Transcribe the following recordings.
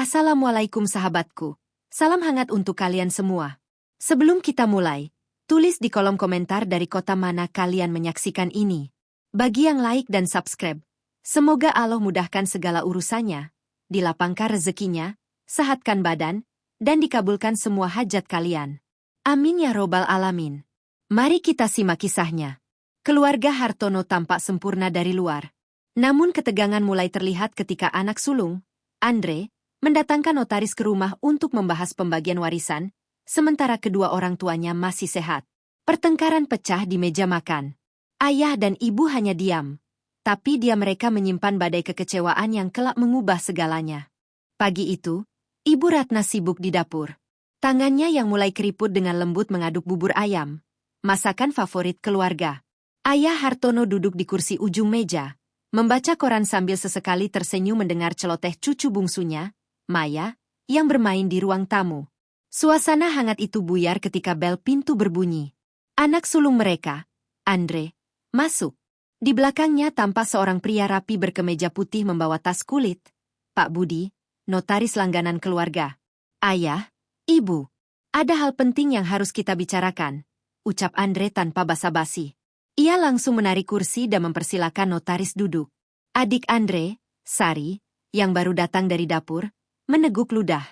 Assalamualaikum sahabatku. Salam hangat untuk kalian semua. Sebelum kita mulai, tulis di kolom komentar dari kota mana kalian menyaksikan ini. Bagi yang like dan subscribe, semoga Allah mudahkan segala urusannya, dilapangkan rezekinya, sehatkan badan, dan dikabulkan semua hajat kalian. Amin ya robbal alamin. Mari kita simak kisahnya. Keluarga Hartono tampak sempurna dari luar. Namun ketegangan mulai terlihat ketika anak sulung, Andre, mendatangkan notaris ke rumah untuk membahas pembagian warisan, sementara kedua orang tuanya masih sehat. Pertengkaran pecah di meja makan. Ayah dan ibu hanya diam, tapi mereka menyimpan badai kekecewaan yang kelak mengubah segalanya. Pagi itu, Ibu Ratna sibuk di dapur. Tangannya yang mulai keriput dengan lembut mengaduk bubur ayam, masakan favorit keluarga. Ayah Hartono duduk di kursi ujung meja, membaca koran sambil sesekali tersenyum mendengar celoteh cucu bungsunya, Maya, yang bermain di ruang tamu. Suasana hangat itu buyar ketika bel pintu berbunyi. Anak sulung mereka, Andre, masuk. Di belakangnya tampak seorang pria rapi berkemeja putih membawa tas kulit. Pak Budi, notaris langganan keluarga. Ayah, ibu, ada hal penting yang harus kita bicarakan, ucap Andre tanpa basa-basi. Ia langsung menarik kursi dan mempersilakan notaris duduk. Adik Andre, Sari, yang baru datang dari dapur, meneguk ludah.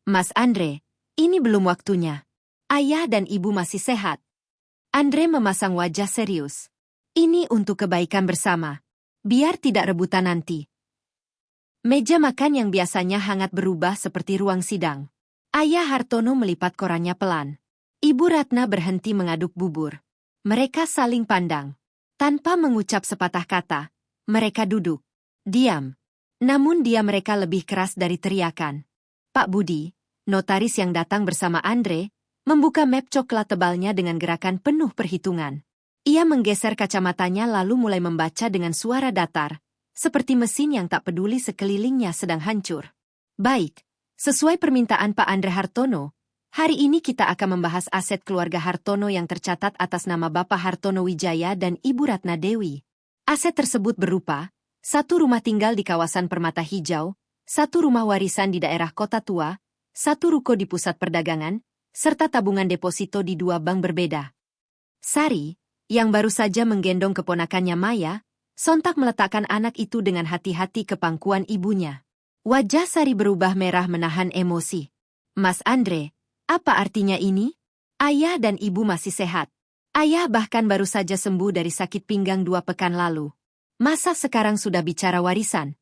Mas Andre, ini belum waktunya. Ayah dan ibu masih sehat. Andre memasang wajah serius. Ini untuk kebaikan bersama. Biar tidak rebutan nanti. Meja makan yang biasanya hangat berubah seperti ruang sidang. Ayah Hartono melipat korannya pelan. Ibu Ratna berhenti mengaduk bubur. Mereka saling pandang. Tanpa mengucap sepatah kata, mereka duduk. Diam. Namun mereka lebih keras dari teriakan. Pak Budi, notaris yang datang bersama Andre, membuka map coklat tebalnya dengan gerakan penuh perhitungan. Ia menggeser kacamatanya lalu mulai membaca dengan suara datar, seperti mesin yang tak peduli sekelilingnya sedang hancur. Baik, sesuai permintaan Pak Andre Hartono, hari ini kita akan membahas aset keluarga Hartono yang tercatat atas nama Bapak Hartono Wijaya dan Ibu Ratna Dewi. Aset tersebut berupa 1 rumah tinggal di kawasan Permata Hijau, 1 rumah warisan di daerah Kota Tua, 1 ruko di pusat perdagangan, serta tabungan deposito di 2 bank berbeda. Sari, yang baru saja menggendong keponakannya Maya, sontak meletakkan anak itu dengan hati-hati ke pangkuan ibunya. Wajah Sari berubah merah menahan emosi. Mas Andre, apa artinya ini? Ayah dan ibu masih sehat. Ayah bahkan baru saja sembuh dari sakit pinggang 2 pekan lalu. Masa sekarang sudah bicara warisan?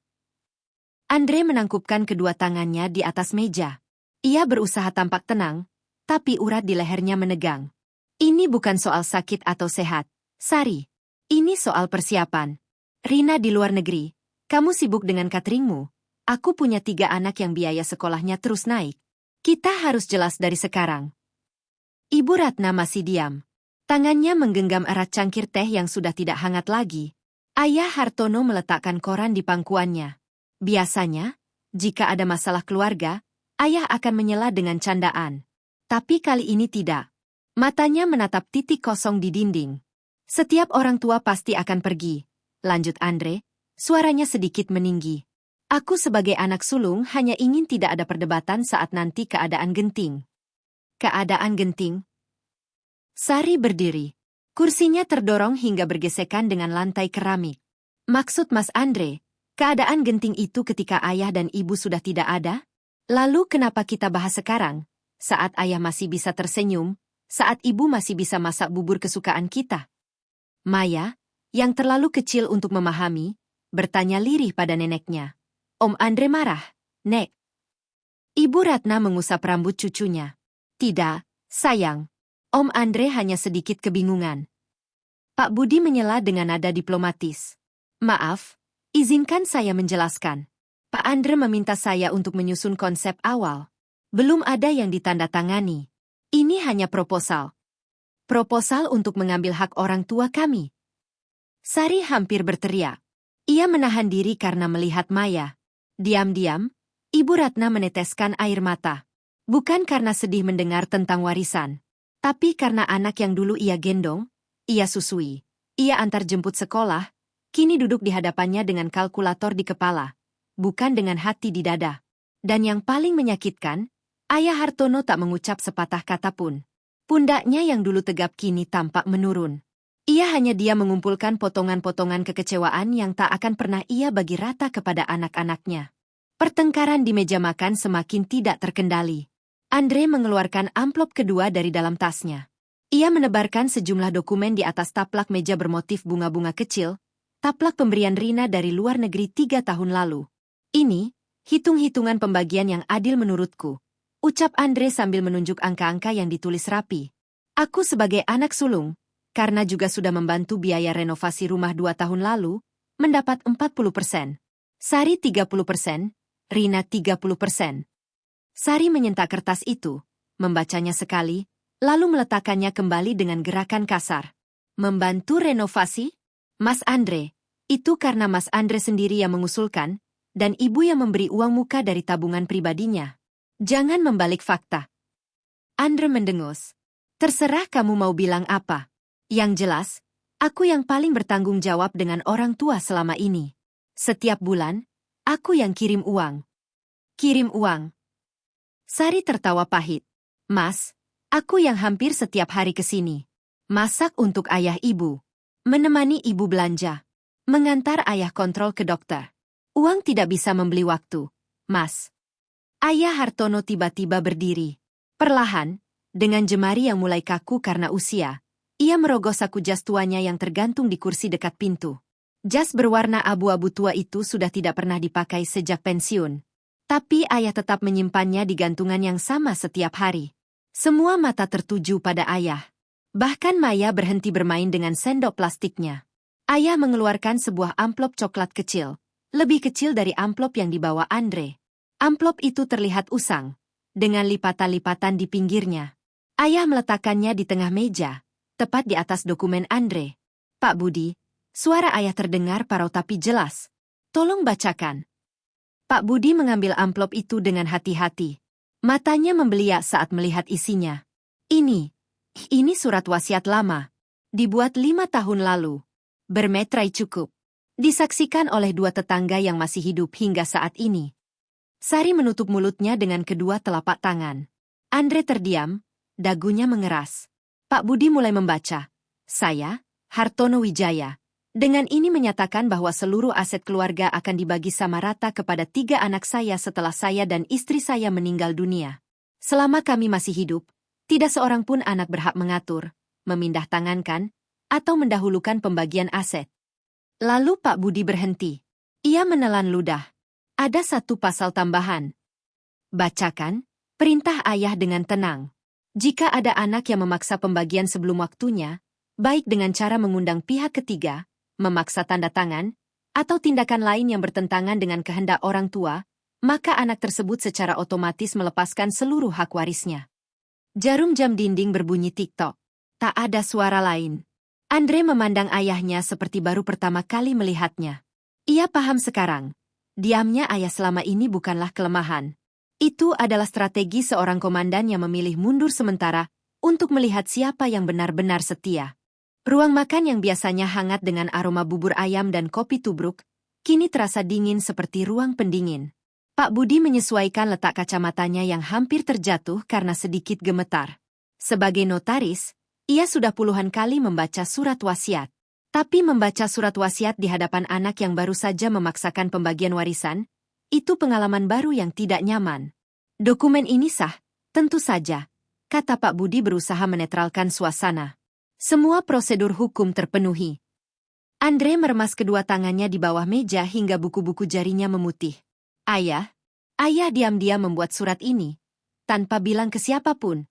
Andre menangkupkan kedua tangannya di atas meja. Ia berusaha tampak tenang, tapi urat di lehernya menegang. Ini bukan soal sakit atau sehat, Sari. Ini soal persiapan. Rina di luar negeri. Kamu sibuk dengan cateringmu. Aku punya 3 anak yang biaya sekolahnya terus naik. Kita harus jelas dari sekarang. Ibu Ratna masih diam. Tangannya menggenggam erat cangkir teh yang sudah tidak hangat lagi. Ayah Hartono meletakkan koran di pangkuannya. Biasanya, jika ada masalah keluarga, ayah akan menyela dengan candaan. Tapi kali ini tidak. Matanya menatap titik kosong di dinding. Setiap orang tua pasti akan pergi, lanjut Andre, suaranya sedikit meninggi. Aku sebagai anak sulung hanya ingin tidak ada perdebatan saat nanti keadaan genting. Keadaan genting? Sari berdiri. Kursinya terdorong hingga bergesekan dengan lantai keramik. Maksud Mas Andre, keadaan genting itu ketika ayah dan ibu sudah tidak ada? Lalu kenapa kita bahas sekarang? Saat ayah masih bisa tersenyum, saat ibu masih bisa masak bubur kesukaan kita. Maya, yang terlalu kecil untuk memahami, bertanya lirih pada neneknya. Om Andre marah, Nek. Ibu Ratna mengusap rambut cucunya. Tidak, sayang. Om Andre hanya sedikit kebingungan. Pak Budi menyela dengan nada diplomatis. Maaf, izinkan saya menjelaskan. Pak Andre meminta saya untuk menyusun konsep awal. Belum ada yang ditandatangani. Ini hanya proposal. Proposal untuk mengambil hak orang tua kami. Sari hampir berteriak. Ia menahan diri karena melihat Maya. Diam-diam, Ibu Ratna meneteskan air mata. Bukan karena sedih mendengar tentang warisan. Tapi karena anak yang dulu ia gendong, ia susui, ia antar jemput sekolah, kini duduk di hadapannya dengan kalkulator di kepala, bukan dengan hati di dada. Dan yang paling menyakitkan, Ayah Hartono tak mengucap sepatah kata pun. Pundaknya yang dulu tegap kini tampak menurun. Ia hanya diam mengumpulkan potongan-potongan kekecewaan yang tak akan pernah ia bagi rata kepada anak-anaknya. Pertengkaran di meja makan semakin tidak terkendali. Andre mengeluarkan amplop kedua dari dalam tasnya. Ia menebarkan sejumlah dokumen di atas taplak meja bermotif bunga-bunga kecil, taplak pemberian Rina dari luar negeri 3 tahun lalu. Ini, hitung-hitungan pembagian yang adil menurutku, ucap Andre sambil menunjuk angka-angka yang ditulis rapi. Aku sebagai anak sulung, karena juga sudah membantu biaya renovasi rumah 2 tahun lalu, mendapat 40%. Sari 30%, Rina 30%. Sari menyentak kertas itu, membacanya sekali, lalu meletakkannya kembali dengan gerakan kasar. Membantu renovasi? Mas Andre, itu karena Mas Andre sendiri yang mengusulkan, dan ibu yang memberi uang muka dari tabungan pribadinya. Jangan membalik fakta. Andre mendengus. Terserah kamu mau bilang apa. Yang jelas, aku yang paling bertanggung jawab dengan orang tua selama ini. Setiap bulan, aku yang kirim uang. Kirim uang. Sari tertawa pahit. Mas, aku yang hampir setiap hari ke sini. Masak untuk ayah ibu. Menemani ibu belanja. Mengantar ayah kontrol ke dokter. Uang tidak bisa membeli waktu, Mas. Ayah Hartono tiba-tiba berdiri. Perlahan, dengan jemari yang mulai kaku karena usia, ia merogoh saku jas tuanya yang tergantung di kursi dekat pintu. Jas berwarna abu-abu tua itu sudah tidak pernah dipakai sejak pensiun. Tapi ayah tetap menyimpannya di gantungan yang sama setiap hari. Semua mata tertuju pada ayah. Bahkan Maya berhenti bermain dengan sendok plastiknya. Ayah mengeluarkan sebuah amplop coklat kecil, lebih kecil dari amplop yang dibawa Andre. Amplop itu terlihat usang, dengan lipatan-lipatan di pinggirnya. Ayah meletakkannya di tengah meja, tepat di atas dokumen Andre. Pak Budi, suara ayah terdengar parau tapi jelas. Tolong bacakan. Pak Budi mengambil amplop itu dengan hati-hati. Matanya membeliak saat melihat isinya. Ini surat wasiat lama. Dibuat 5 tahun lalu. Bermetrai cukup. Disaksikan oleh 2 tetangga yang masih hidup hingga saat ini. Sari menutup mulutnya dengan kedua telapak tangan. Andre terdiam, dagunya mengeras. Pak Budi mulai membaca. Saya, Hartono Wijaya. Dengan ini menyatakan bahwa seluruh aset keluarga akan dibagi sama rata kepada 3 anak saya setelah saya dan istri saya meninggal dunia. Selama kami masih hidup, tidak seorang pun anak berhak mengatur, memindah tangankan, atau mendahulukan pembagian aset. Lalu Pak Budi berhenti. Ia menelan ludah. Ada 1 pasal tambahan. Bacakan, perintah ayah dengan tenang. Jika ada anak yang memaksa pembagian sebelum waktunya, baik dengan cara mengundang pihak ketiga, memaksa tanda tangan, atau tindakan lain yang bertentangan dengan kehendak orang tua, maka anak tersebut secara otomatis melepaskan seluruh hak warisnya. Jarum jam dinding berbunyi tik-tok. Tak ada suara lain. Andre memandang ayahnya seperti baru pertama kali melihatnya. Ia paham sekarang. Diamnya ayah selama ini bukanlah kelemahan. Itu adalah strategi seorang komandan yang memilih mundur sementara untuk melihat siapa yang benar-benar setia. Ruang makan yang biasanya hangat dengan aroma bubur ayam dan kopi tubruk, kini terasa dingin seperti ruang pendingin. Pak Budi menyesuaikan letak kacamatanya yang hampir terjatuh karena sedikit gemetar. Sebagai notaris, ia sudah puluhan kali membaca surat wasiat. Tapi membaca surat wasiat di hadapan anak yang baru saja memaksakan pembagian warisan, itu pengalaman baru yang tidak nyaman. Dokumen ini sah, tentu saja, kata Pak Budi berusaha menetralkan suasana. Semua prosedur hukum terpenuhi. Andre meremas kedua tangannya di bawah meja hingga buku-buku jarinya memutih. Ayah diam-diam membuat surat ini, tanpa bilang ke siapapun.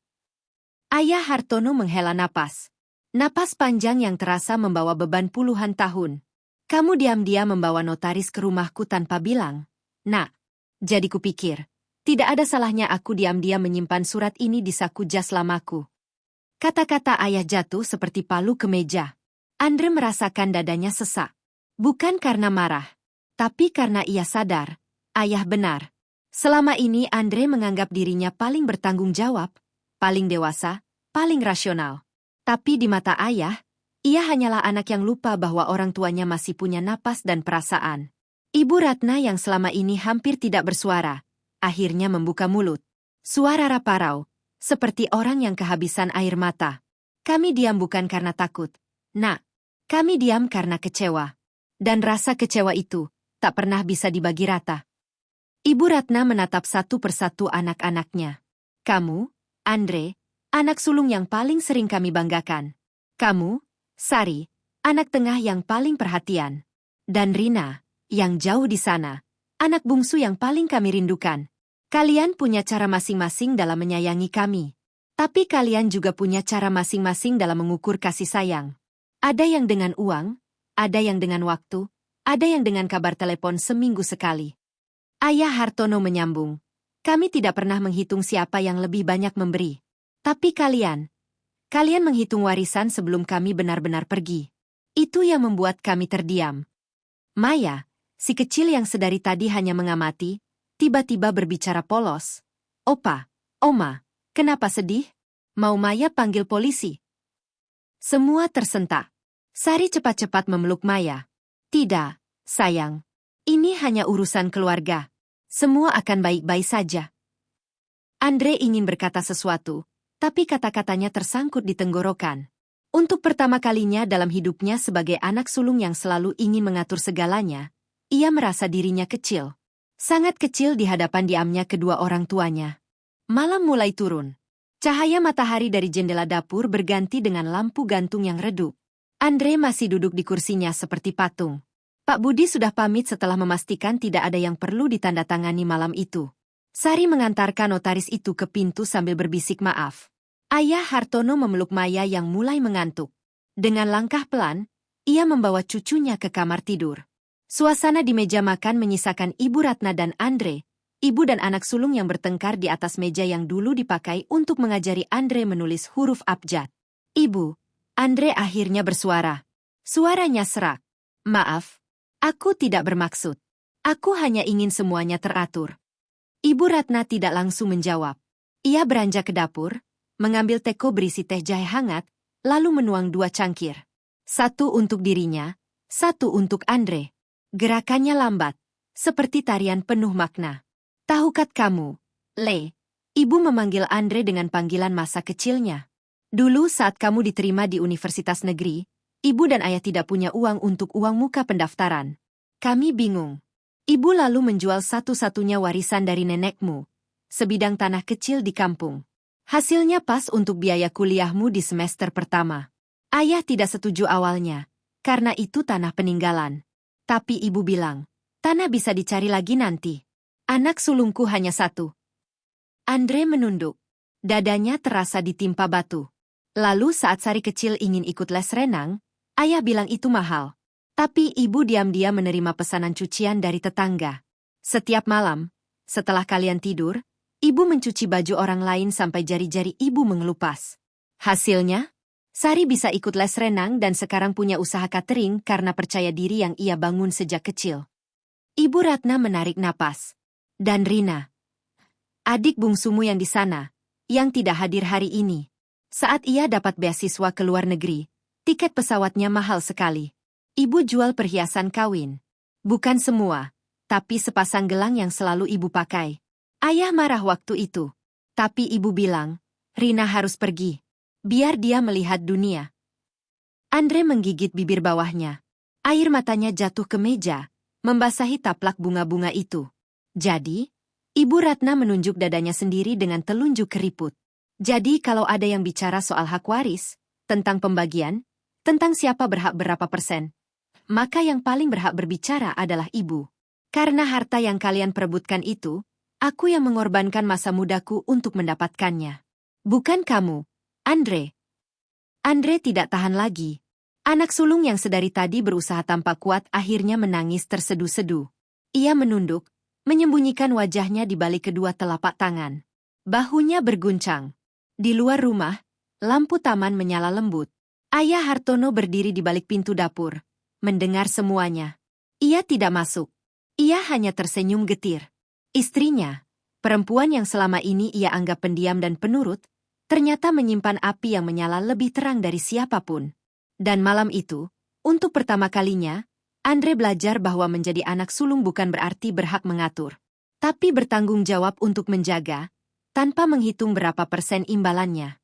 Ayah Hartono menghela napas. Napas panjang yang terasa membawa beban puluhan tahun. Kamu diam-diam membawa notaris ke rumahku tanpa bilang. Nak, jadi kupikir, tidak ada salahnya aku diam-diam menyimpan surat ini di saku jas lamaku. Kata-kata ayah jatuh seperti palu ke meja. Andre merasakan dadanya sesak. Bukan karena marah, tapi karena ia sadar, ayah benar. Selama ini Andre menganggap dirinya paling bertanggung jawab, paling dewasa, paling rasional. Tapi di mata ayah, ia hanyalah anak yang lupa bahwa orang tuanya masih punya napas dan perasaan. Ibu Ratna yang selama ini hampir tidak bersuara, akhirnya membuka mulut. Suara raparau, seperti orang yang kehabisan air mata. Kami diam bukan karena takut, Nak. Kami diam karena kecewa. Dan rasa kecewa itu tak pernah bisa dibagi rata. Ibu Ratna menatap satu persatu anak-anaknya. Kamu, Andre, anak sulung yang paling sering kami banggakan. Kamu, Sari, anak tengah yang paling perhatian. Dan Rina, yang jauh di sana, anak bungsu yang paling kami rindukan. Kalian punya cara masing-masing dalam menyayangi kami. Tapi kalian juga punya cara masing-masing dalam mengukur kasih sayang. Ada yang dengan uang, ada yang dengan waktu, ada yang dengan kabar telepon seminggu sekali. Ayah Hartono menyambung, kami tidak pernah menghitung siapa yang lebih banyak memberi. Tapi kalian menghitung warisan sebelum kami benar-benar pergi. Itu yang membuat kami terdiam. Maya, si kecil yang sedari tadi hanya mengamati, tiba-tiba berbicara polos. Opa, Oma, kenapa sedih? Mau Maya panggil polisi? Semua tersentak. Sari cepat-cepat memeluk Maya. Tidak, sayang. Ini hanya urusan keluarga. Semua akan baik-baik saja. Andre ingin berkata sesuatu, tapi kata-katanya tersangkut di tenggorokan. Untuk pertama kalinya dalam hidupnya sebagai anak sulung yang selalu ingin mengatur segalanya, ia merasa dirinya kecil. Sangat kecil di hadapan diamnya kedua orang tuanya. Malam mulai turun. Cahaya matahari dari jendela dapur berganti dengan lampu gantung yang redup. Andre masih duduk di kursinya seperti patung. Pak Budi sudah pamit setelah memastikan tidak ada yang perlu ditandatangani malam itu. Sari mengantarkan notaris itu ke pintu sambil berbisik maaf. Ayah Hartono memeluk Maya yang mulai mengantuk. Dengan langkah pelan, ia membawa cucunya ke kamar tidur. Suasana di meja makan menyisakan Ibu Ratna dan Andre, ibu dan anak sulung yang bertengkar di atas meja yang dulu dipakai untuk mengajari Andre menulis huruf abjad. Ibu, Andre akhirnya bersuara. Suaranya serak. Maaf, aku tidak bermaksud. Aku hanya ingin semuanya teratur. Ibu Ratna tidak langsung menjawab. Ia beranjak ke dapur, mengambil teko berisi teh jahe hangat, lalu menuang 2 cangkir. 1 untuk dirinya, 1 untuk Andre. Gerakannya lambat, seperti tarian penuh makna. Tahukah kamu, Le, ibu memanggil Andre dengan panggilan masa kecilnya. Dulu saat kamu diterima di universitas negeri, ibu dan ayah tidak punya uang untuk uang muka pendaftaran. Kami bingung. Ibu lalu menjual satu-satunya warisan dari nenekmu, sebidang tanah kecil di kampung. Hasilnya pas untuk biaya kuliahmu di semester pertama. Ayah tidak setuju awalnya, karena itu tanah peninggalan. Tapi ibu bilang, tanah bisa dicari lagi nanti. Anak sulungku hanya 1. Andre menunduk. Dadanya terasa ditimpa batu. Lalu saat Sari kecil ingin ikut les renang, ayah bilang itu mahal. Tapi ibu diam-diam menerima pesanan cucian dari tetangga. Setiap malam, setelah kalian tidur, ibu mencuci baju orang lain sampai jari-jari ibu mengelupas. Hasilnya, Sari bisa ikut les renang dan sekarang punya usaha catering karena percaya diri yang ia bangun sejak kecil. Ibu Ratna menarik napas. Dan Rina, adik bungsumu yang di sana, yang tidak hadir hari ini. Saat ia dapat beasiswa ke luar negeri, tiket pesawatnya mahal sekali. Ibu jual perhiasan kawin. Bukan semua, tapi sepasang gelang yang selalu ibu pakai. Ayah marah waktu itu. Tapi ibu bilang, Rina harus pergi. Biar dia melihat dunia. Andre menggigit bibir bawahnya. Air matanya jatuh ke meja, membasahi taplak bunga-bunga itu. Jadi, Ibu Ratna menunjuk dadanya sendiri dengan telunjuk keriput. Jadi kalau ada yang bicara soal hak waris, tentang pembagian, tentang siapa berhak berapa persen, maka yang paling berhak berbicara adalah ibu. Karena harta yang kalian perebutkan itu, aku yang mengorbankan masa mudaku untuk mendapatkannya. Bukan kamu, Andre. Andre tidak tahan lagi. Anak sulung yang sedari tadi berusaha tanpa kuat akhirnya menangis terseduh-seduh. Ia menunduk, menyembunyikan wajahnya di balik kedua telapak tangan. Bahunya berguncang. Di luar rumah, lampu taman menyala lembut. Ayah Hartono berdiri di balik pintu dapur, mendengar semuanya. Ia tidak masuk. Ia hanya tersenyum getir. Istrinya, perempuan yang selama ini ia anggap pendiam dan penurut, ternyata menyimpan api yang menyala lebih terang dari siapapun. Dan malam itu, untuk pertama kalinya, Andre belajar bahwa menjadi anak sulung bukan berarti berhak mengatur. tapi bertanggung jawab untuk menjaga, tanpa menghitung berapa persen imbalannya.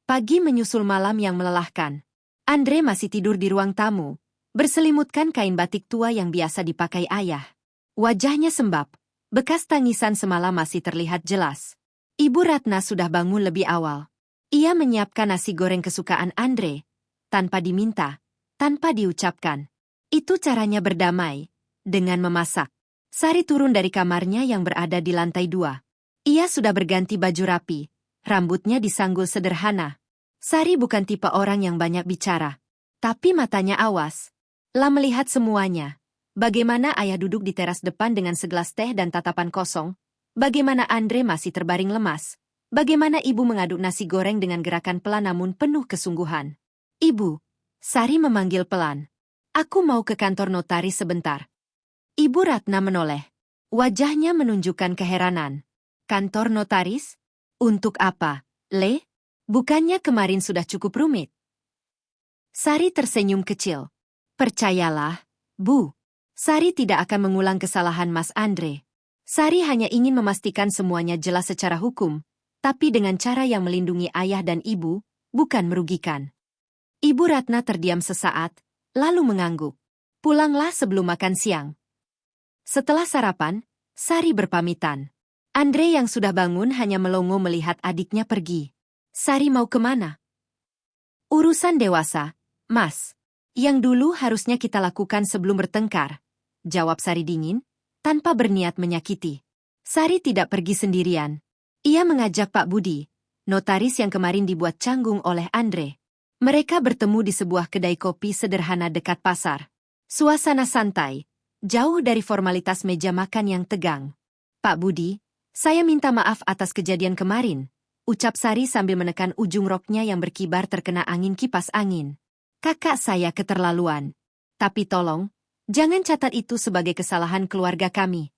Pagi menyusul malam yang melelahkan. Andre masih tidur di ruang tamu, berselimutkan kain batik tua yang biasa dipakai ayah. Wajahnya sembab, bekas tangisan semalam masih terlihat jelas. Ibu Ratna sudah bangun lebih awal. Ia menyiapkan nasi goreng kesukaan Andre, tanpa diminta, tanpa diucapkan. Itu caranya berdamai, dengan memasak. Sari turun dari kamarnya yang berada di lantai 2. Ia sudah berganti baju rapi, rambutnya disanggul sederhana. Sari bukan tipe orang yang banyak bicara, tapi matanya awas. Lah melihat semuanya. Bagaimana ayah duduk di teras depan dengan segelas teh dan tatapan kosong. Bagaimana Andre masih terbaring lemas. Bagaimana ibu mengaduk nasi goreng dengan gerakan pelan namun penuh kesungguhan. Ibu, Sari memanggil pelan. Aku mau ke kantor notaris sebentar. Ibu Ratna menoleh. Wajahnya menunjukkan keheranan. Kantor notaris? Untuk apa, Le? Bukannya kemarin sudah cukup rumit? Sari tersenyum kecil. Percayalah, Bu. Sari tidak akan mengulang kesalahan Mas Andre. Sari hanya ingin memastikan semuanya jelas secara hukum, tapi dengan cara yang melindungi ayah dan ibu, bukan merugikan. Ibu Ratna terdiam sesaat, lalu mengangguk. Pulanglah sebelum makan siang. Setelah sarapan, Sari berpamitan. Andre yang sudah bangun hanya melongo melihat adiknya pergi. Sari mau kemana? Urusan dewasa, Mas. Yang dulu harusnya kita lakukan sebelum bertengkar. Jawab Sari dingin, tanpa berniat menyakiti. Sari tidak pergi sendirian. Ia mengajak Pak Budi, notaris yang kemarin dibuat canggung oleh Andre. Mereka bertemu di sebuah kedai kopi sederhana dekat pasar. Suasana santai, jauh dari formalitas meja makan yang tegang. Pak Budi, saya minta maaf atas kejadian kemarin, ucap Sari sambil menekan ujung roknya yang berkibar terkena angin kipas angin. Kakak saya keterlaluan. Tapi tolong, jangan catat itu sebagai kesalahan keluarga kami.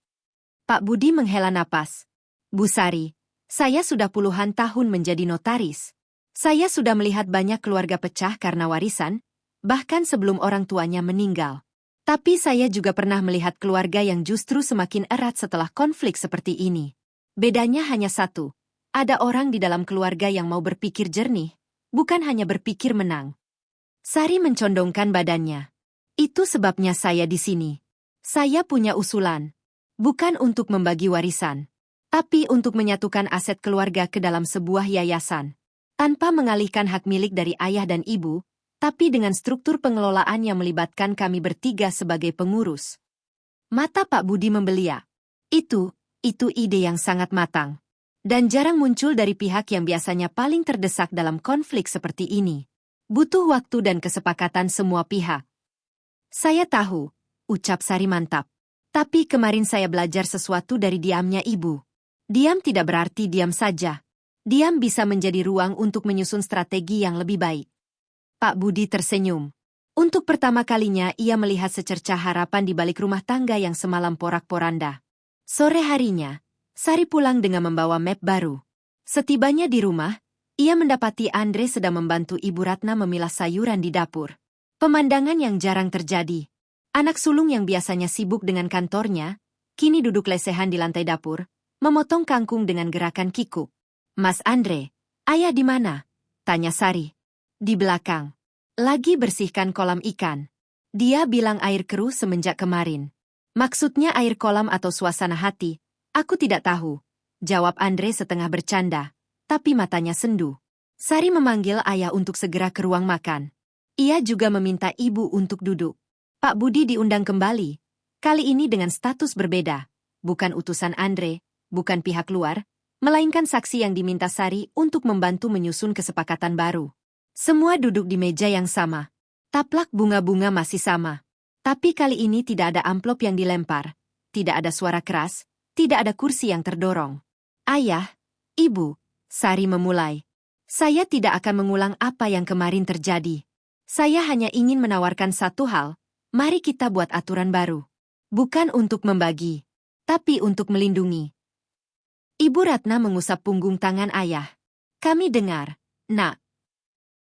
Pak Budi menghela napas. Bu Sari, saya sudah puluhan tahun menjadi notaris. Saya sudah melihat banyak keluarga pecah karena warisan, bahkan sebelum orang tuanya meninggal. Tapi saya juga pernah melihat keluarga yang justru semakin erat setelah konflik seperti ini. Bedanya hanya satu, ada orang di dalam keluarga yang mau berpikir jernih, bukan hanya berpikir menang. Sari mencondongkan badannya. Itu sebabnya saya di sini. Saya punya usulan. Bukan untuk membagi warisan, tapi untuk menyatukan aset keluarga ke dalam sebuah yayasan. Tanpa mengalihkan hak milik dari ayah dan ibu, tapi dengan struktur pengelolaan yang melibatkan kami bertiga sebagai pengurus. Mata Pak Budi membeliak. Itu ide yang sangat matang. Dan jarang muncul dari pihak yang biasanya paling terdesak dalam konflik seperti ini. Butuh waktu dan kesepakatan semua pihak. Saya tahu, ucap Sari mantap. Tapi kemarin saya belajar sesuatu dari diamnya ibu. Diam tidak berarti diam saja. Diam bisa menjadi ruang untuk menyusun strategi yang lebih baik. Pak Budi tersenyum. Untuk pertama kalinya ia melihat secercah harapan di balik rumah tangga yang semalam porak-poranda. Sore harinya, Sari pulang dengan membawa map baru. Setibanya di rumah, ia mendapati Andre sedang membantu Ibu Ratna memilah sayuran di dapur. Pemandangan yang jarang terjadi. Anak sulung yang biasanya sibuk dengan kantornya, kini duduk lesehan di lantai dapur, memotong kangkung dengan gerakan kikuk. Mas Andre, ayah di mana? Tanya Sari. Di belakang. Lagi bersihkan kolam ikan. Dia bilang air keruh semenjak kemarin. Maksudnya air kolam atau suasana hati? Aku tidak tahu. Jawab Andre setengah bercanda, tapi matanya sendu. Sari memanggil ayah untuk segera ke ruang makan. Ia juga meminta ibu untuk duduk. Pak Budi diundang kembali. Kali ini dengan status berbeda. Bukan utusan Andre, bukan pihak luar, melainkan saksi yang diminta Sari untuk membantu menyusun kesepakatan baru. Semua duduk di meja yang sama. Taplak bunga-bunga masih sama. Tapi kali ini tidak ada amplop yang dilempar, tidak ada suara keras, tidak ada kursi yang terdorong. Ayah, Ibu, Sari memulai. Saya tidak akan mengulang apa yang kemarin terjadi. Saya hanya ingin menawarkan satu hal, mari kita buat aturan baru. Bukan untuk membagi, tapi untuk melindungi. Ibu Ratna mengusap punggung tangan ayah. Kami dengar, Nak.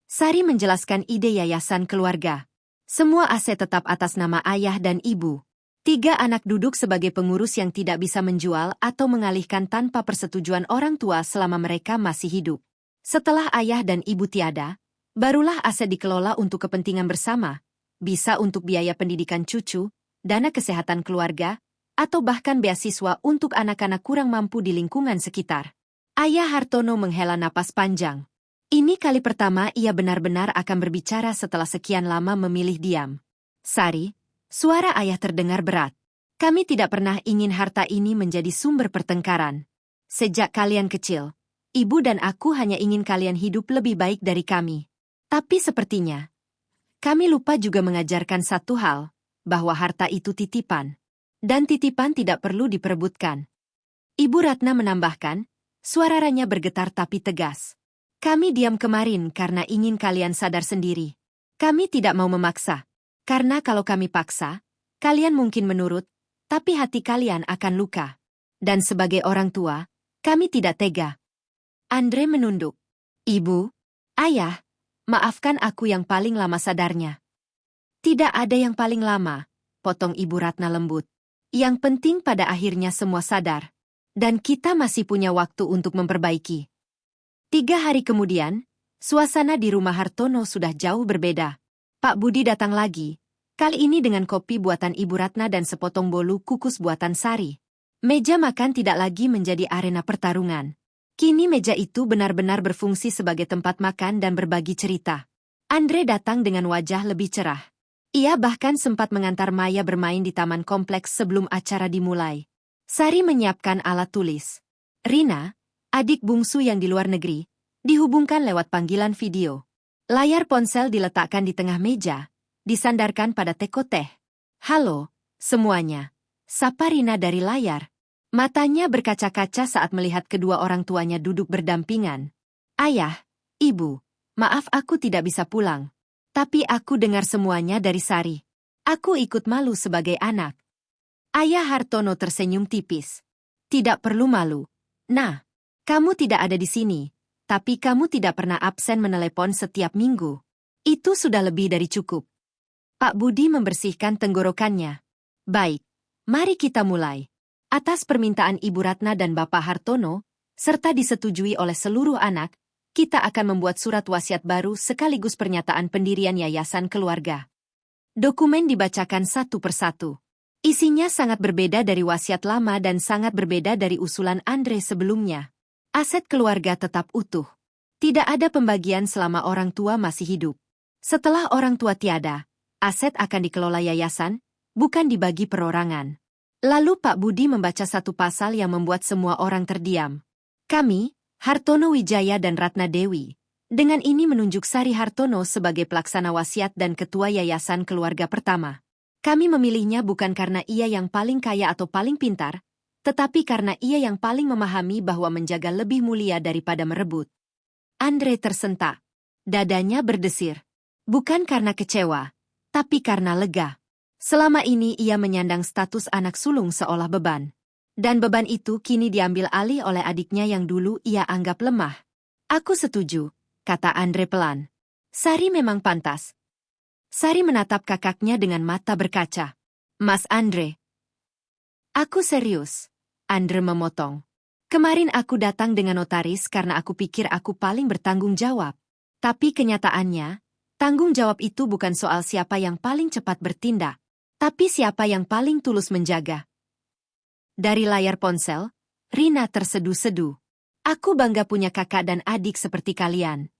Sari menjelaskan ide yayasan keluarga. Semua aset tetap atas nama ayah dan ibu. 3 anak duduk sebagai pengurus yang tidak bisa menjual atau mengalihkan tanpa persetujuan orang tua selama mereka masih hidup. Setelah ayah dan ibu tiada, barulah aset dikelola untuk kepentingan bersama, bisa untuk biaya pendidikan cucu, dana kesehatan keluarga, atau bahkan beasiswa untuk anak-anak kurang mampu di lingkungan sekitar. Ayah Hartono menghela napas panjang. Ini kali pertama ia benar-benar akan berbicara setelah sekian lama memilih diam. Sari, suara ayah terdengar berat. Kami tidak pernah ingin harta ini menjadi sumber pertengkaran. Sejak kalian kecil, ibu dan aku hanya ingin kalian hidup lebih baik dari kami. Tapi sepertinya, kami lupa juga mengajarkan satu hal, bahwa harta itu titipan. Dan titipan tidak perlu diperebutkan. Ibu Ratna menambahkan, suaranya bergetar tapi tegas. Kami diam kemarin karena ingin kalian sadar sendiri. Kami tidak mau memaksa. Karena kalau kami paksa, kalian mungkin menurut, tapi hati kalian akan luka. Dan sebagai orang tua, kami tidak tega. Andre menunduk. Ibu, ayah, maafkan aku yang paling lama sadarnya. Tidak ada yang paling lama, potong Ibu Ratna lembut. Yang penting pada akhirnya semua sadar. Dan kita masih punya waktu untuk memperbaiki. 3 hari kemudian, suasana di rumah Hartono sudah jauh berbeda. Pak Budi datang lagi, kali ini dengan kopi buatan Ibu Ratna dan sepotong bolu kukus buatan Sari. Meja makan tidak lagi menjadi arena pertarungan. Kini meja itu benar-benar berfungsi sebagai tempat makan dan berbagi cerita. Andre datang dengan wajah lebih cerah. Ia bahkan sempat mengantar Maya bermain di taman kompleks sebelum acara dimulai. Sari menyiapkan alat tulis. Rina, adik bungsu yang di luar negeri, dihubungkan lewat panggilan video. Layar ponsel diletakkan di tengah meja, disandarkan pada teko teh. Halo, semuanya. Sapa Rina dari layar. Matanya berkaca-kaca saat melihat kedua orang tuanya duduk berdampingan. Ayah, ibu, maaf aku tidak bisa pulang. Tapi aku dengar semuanya dari Sari. Aku ikut malu sebagai anak. Ayah Hartono tersenyum tipis. Tidak perlu malu. Nah, kamu tidak ada di sini, tapi kamu tidak pernah absen menelepon setiap minggu. Itu sudah lebih dari cukup. Pak Budi membersihkan tenggorokannya. Baik, mari kita mulai. Atas permintaan Ibu Ratna dan Bapak Hartono, serta disetujui oleh seluruh anak, kita akan membuat surat wasiat baru sekaligus pernyataan pendirian Yayasan Keluarga. Dokumen dibacakan satu persatu. Isinya sangat berbeda dari wasiat lama dan sangat berbeda dari usulan Andre sebelumnya. Aset keluarga tetap utuh. Tidak ada pembagian selama orang tua masih hidup. Setelah orang tua tiada, aset akan dikelola yayasan, bukan dibagi perorangan. Lalu Pak Budi membaca satu pasal yang membuat semua orang terdiam. Kami, Hartono Wijaya dan Ratna Dewi, dengan ini menunjuk Sari Hartono sebagai pelaksana wasiat dan ketua Yayasan Keluarga pertama. Kami memilihnya bukan karena ia yang paling kaya atau paling pintar, tetapi karena ia yang paling memahami bahwa menjaga lebih mulia daripada merebut. Andre tersentak. Dadanya berdesir. Bukan karena kecewa, tapi karena lega. Selama ini ia menyandang status anak sulung seolah beban. Dan beban itu kini diambil alih oleh adiknya yang dulu ia anggap lemah. Aku setuju, kata Andre pelan. Sari memang pantas. Sari menatap kakaknya dengan mata berkaca. Mas Andre. Aku serius. Andre memotong. Kemarin aku datang dengan notaris karena aku pikir aku paling bertanggung jawab. Tapi kenyataannya, tanggung jawab itu bukan soal siapa yang paling cepat bertindak, tapi siapa yang paling tulus menjaga. Dari layar ponsel, Rina terseduh-seduh. Aku bangga punya kakak dan adik seperti kalian.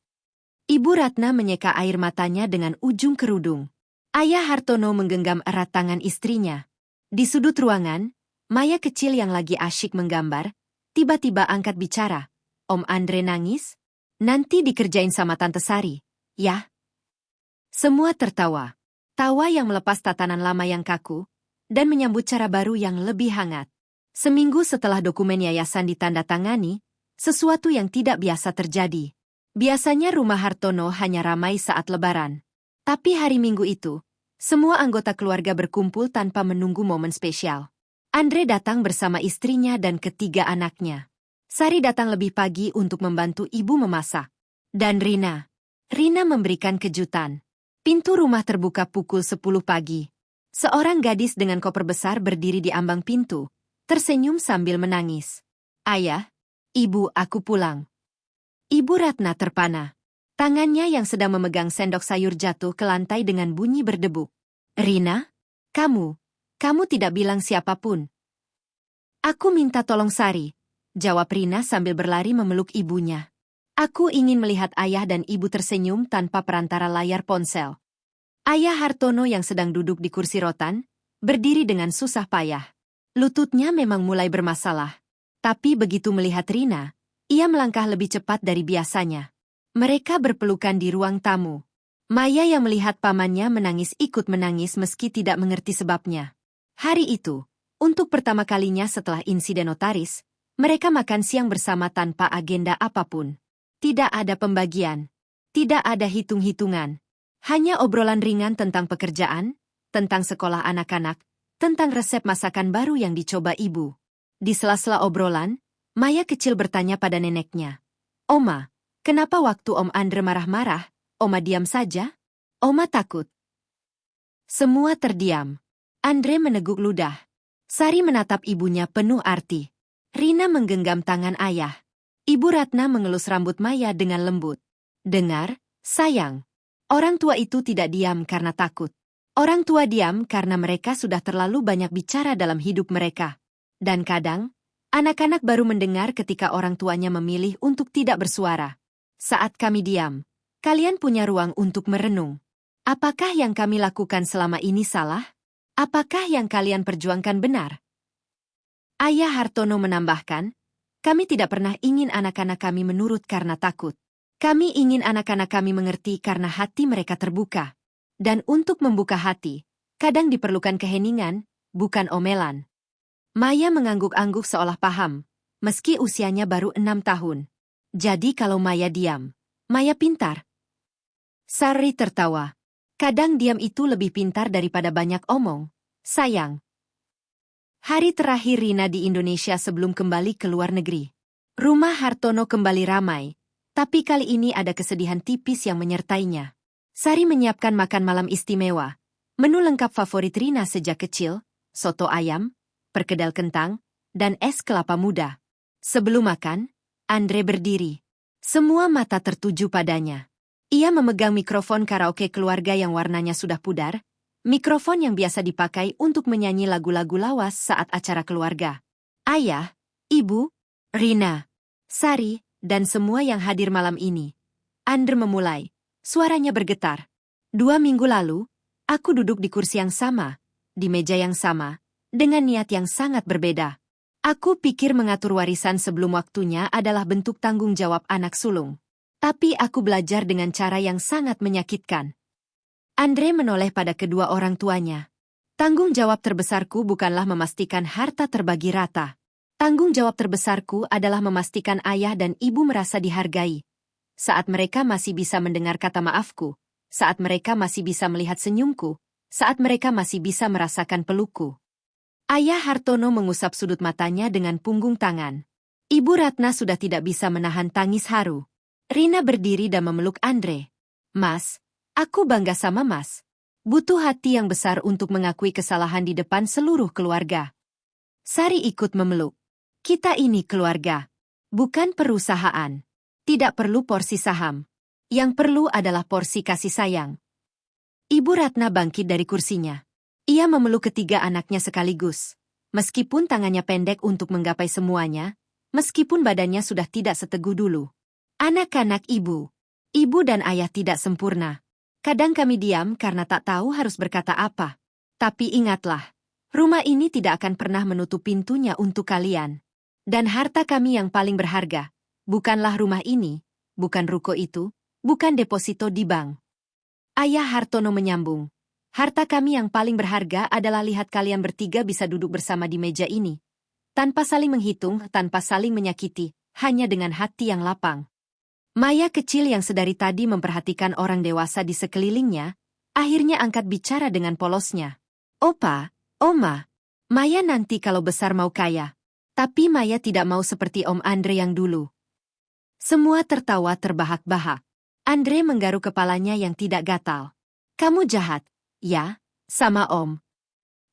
Ibu Ratna menyeka air matanya dengan ujung kerudung. Ayah Hartono menggenggam erat tangan istrinya. Di sudut ruangan, Maya kecil yang lagi asyik menggambar, tiba-tiba angkat bicara. Om Andre nangis? Nanti dikerjain sama Tante Sari, ya? Semua tertawa. Tawa yang melepas tatanan lama yang kaku, dan menyambut cara baru yang lebih hangat. Seminggu setelah dokumen yayasan ditandatangani, sesuatu yang tidak biasa terjadi. Biasanya rumah Hartono hanya ramai saat Lebaran. Tapi hari Minggu itu, semua anggota keluarga berkumpul tanpa menunggu momen spesial. Andre datang bersama istrinya dan ketiga anaknya. Sari datang lebih pagi untuk membantu ibu memasak. Dan Rina memberikan kejutan. Pintu rumah terbuka pukul 10 pagi. Seorang gadis dengan koper besar berdiri di ambang pintu, tersenyum sambil menangis. Ayah, ibu, aku pulang. Ibu Ratna terpana. Tangannya yang sedang memegang sendok sayur jatuh ke lantai dengan bunyi berdebuk. Rina? Kamu tidak bilang siapapun. Aku minta tolong Sari, jawab Rina sambil berlari memeluk ibunya. Aku ingin melihat ayah dan ibu tersenyum tanpa perantara layar ponsel. Ayah Hartono yang sedang duduk di kursi rotan, berdiri dengan susah payah. Lututnya memang mulai bermasalah. Tapi begitu melihat Rina, ia melangkah lebih cepat dari biasanya. Mereka berpelukan di ruang tamu. Maya yang melihat pamannya menangis ikut menangis meski tidak mengerti sebabnya. Hari itu, untuk pertama kalinya setelah insiden notaris, mereka makan siang bersama tanpa agenda apapun. Tidak ada pembagian. Tidak ada hitung-hitungan. Hanya obrolan ringan tentang pekerjaan, tentang sekolah anak-anak, tentang resep masakan baru yang dicoba ibu. Di sela-sela obrolan, Maya kecil bertanya pada neneknya. Oma, kenapa waktu Om Andre marah-marah, Oma diam saja? Oma takut. Semua terdiam. Andre meneguk ludah. Sari menatap ibunya penuh arti. Rina menggenggam tangan ayah. Ibu Ratna mengelus rambut Maya dengan lembut. Dengar, sayang. Orang tua itu tidak diam karena takut. Orang tua diam karena mereka sudah terlalu banyak bicara dalam hidup mereka. Dan kadang, anak-anak baru mendengar ketika orang tuanya memilih untuk tidak bersuara. Saat kami diam, kalian punya ruang untuk merenung. Apakah yang kami lakukan selama ini salah? Apakah yang kalian perjuangkan benar? Ayah Hartono menambahkan, kami tidak pernah ingin anak-anak kami menurut karena takut. Kami ingin anak-anak kami mengerti karena hati mereka terbuka. Dan untuk membuka hati, kadang diperlukan keheningan, bukan omelan. Maya mengangguk-angguk seolah paham, meski usianya baru 6 tahun. Jadi kalau Maya diam, Maya pintar. Sari tertawa. Kadang diam itu lebih pintar daripada banyak omong. Sayang. Hari terakhir Rina di Indonesia sebelum kembali ke luar negeri. Rumah Hartono kembali ramai, tapi kali ini ada kesedihan tipis yang menyertainya. Sari menyiapkan makan malam istimewa. Menu lengkap favorit Rina sejak kecil, soto ayam, perkedel kentang, dan es kelapa muda. Sebelum makan, Andre berdiri. Semua mata tertuju padanya. Ia memegang mikrofon karaoke keluarga yang warnanya sudah pudar, mikrofon yang biasa dipakai untuk menyanyi lagu-lagu lawas saat acara keluarga. Ayah, ibu, Rina, Sari, dan semua yang hadir malam ini. Andre memulai. Suaranya bergetar. 2 minggu lalu, aku duduk di kursi yang sama, di meja yang sama, dengan niat yang sangat berbeda. Aku pikir mengatur warisan sebelum waktunya adalah bentuk tanggung jawab anak sulung. Tapi aku belajar dengan cara yang sangat menyakitkan. Andre menoleh pada kedua orang tuanya. Tanggung jawab terbesarku bukanlah memastikan harta terbagi rata. Tanggung jawab terbesarku adalah memastikan ayah dan ibu merasa dihargai. Saat mereka masih bisa mendengar kata maafku, saat mereka masih bisa melihat senyumku, saat mereka masih bisa merasakan pelukku. Ayah Hartono mengusap sudut matanya dengan punggung tangan. Ibu Ratna sudah tidak bisa menahan tangis haru. Rina berdiri dan memeluk Andre. Mas, aku bangga sama Mas. Butuh hati yang besar untuk mengakui kesalahan di depan seluruh keluarga. Sari ikut memeluk. Kita ini keluarga, bukan perusahaan. Tidak perlu porsi saham. Yang perlu adalah porsi kasih sayang. Ibu Ratna bangkit dari kursinya. Ia memeluk ketiga anaknya sekaligus. Meskipun tangannya pendek untuk menggapai semuanya, meskipun badannya sudah tidak seteguh dulu. Anak-anak ibu. Ibu dan ayah tidak sempurna. Kadang kami diam karena tak tahu harus berkata apa. Tapi ingatlah, rumah ini tidak akan pernah menutup pintunya untuk kalian. Dan harta kami yang paling berharga, bukanlah rumah ini, bukan ruko itu, bukan deposito di bank. Ayah Hartono menyambung. Harta kami yang paling berharga adalah lihat kalian bertiga bisa duduk bersama di meja ini. Tanpa saling menghitung, tanpa saling menyakiti, hanya dengan hati yang lapang. Maya kecil yang sedari tadi memperhatikan orang dewasa di sekelilingnya, akhirnya angkat bicara dengan polosnya. Opa, Oma, Maya nanti kalau besar mau kaya. Tapi Maya tidak mau seperti Om Andre yang dulu. Semua tertawa terbahak-bahak. Andre menggaruk kepalanya yang tidak gatal. Kamu jahat, ya, sama Om.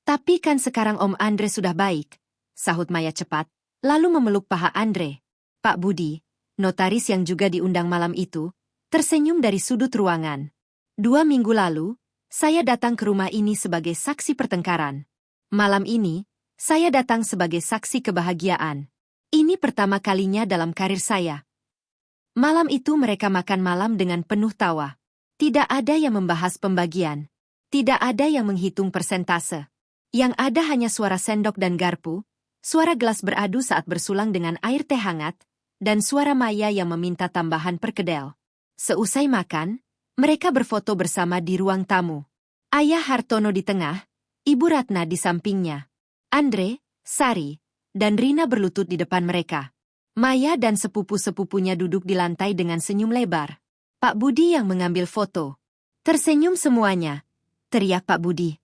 Tapi kan sekarang Om Andre sudah baik, sahut Maya cepat, lalu memeluk paha Andre. Pak Budi, notaris yang juga diundang malam itu, tersenyum dari sudut ruangan. 2 minggu lalu, saya datang ke rumah ini sebagai saksi pertengkaran. Malam ini, saya datang sebagai saksi kebahagiaan. Ini pertama kalinya dalam karir saya. Malam itu mereka makan malam dengan penuh tawa. Tidak ada yang membahas pembagian. Tidak ada yang menghitung persentase. Yang ada hanya suara sendok dan garpu, suara gelas beradu saat bersulang dengan air teh hangat, dan suara Maya yang meminta tambahan perkedel. Seusai makan, mereka berfoto bersama di ruang tamu. Ayah Hartono di tengah, Ibu Ratna di sampingnya. Andre, Sari, dan Rina berlutut di depan mereka. Maya dan sepupu-sepupunya duduk di lantai dengan senyum lebar. Pak Budi yang mengambil foto. Tersenyum semuanya, teriak Pak Budi.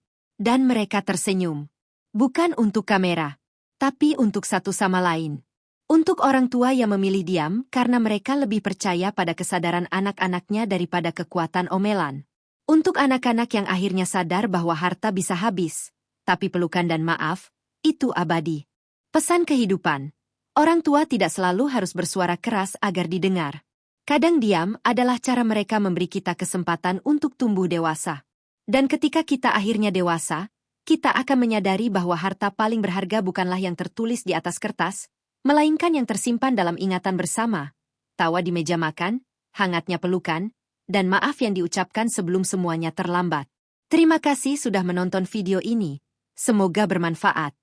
Dan mereka tersenyum. Bukan untuk kamera, tapi untuk satu sama lain. Untuk orang tua yang memilih diam karena mereka lebih percaya pada kesadaran anak-anaknya daripada kekuatan omelan. Untuk anak-anak yang akhirnya sadar bahwa harta bisa habis, tapi pelukan dan maaf, itu abadi. Pesan kehidupan. Orang tua tidak selalu harus bersuara keras agar didengar. Kadang diam adalah cara mereka memberi kita kesempatan untuk tumbuh dewasa. Dan ketika kita akhirnya dewasa, kita akan menyadari bahwa harta paling berharga bukanlah yang tertulis di atas kertas, melainkan yang tersimpan dalam ingatan bersama, tawa di meja makan, hangatnya pelukan, dan maaf yang diucapkan sebelum semuanya terlambat. Terima kasih sudah menonton video ini. Semoga bermanfaat.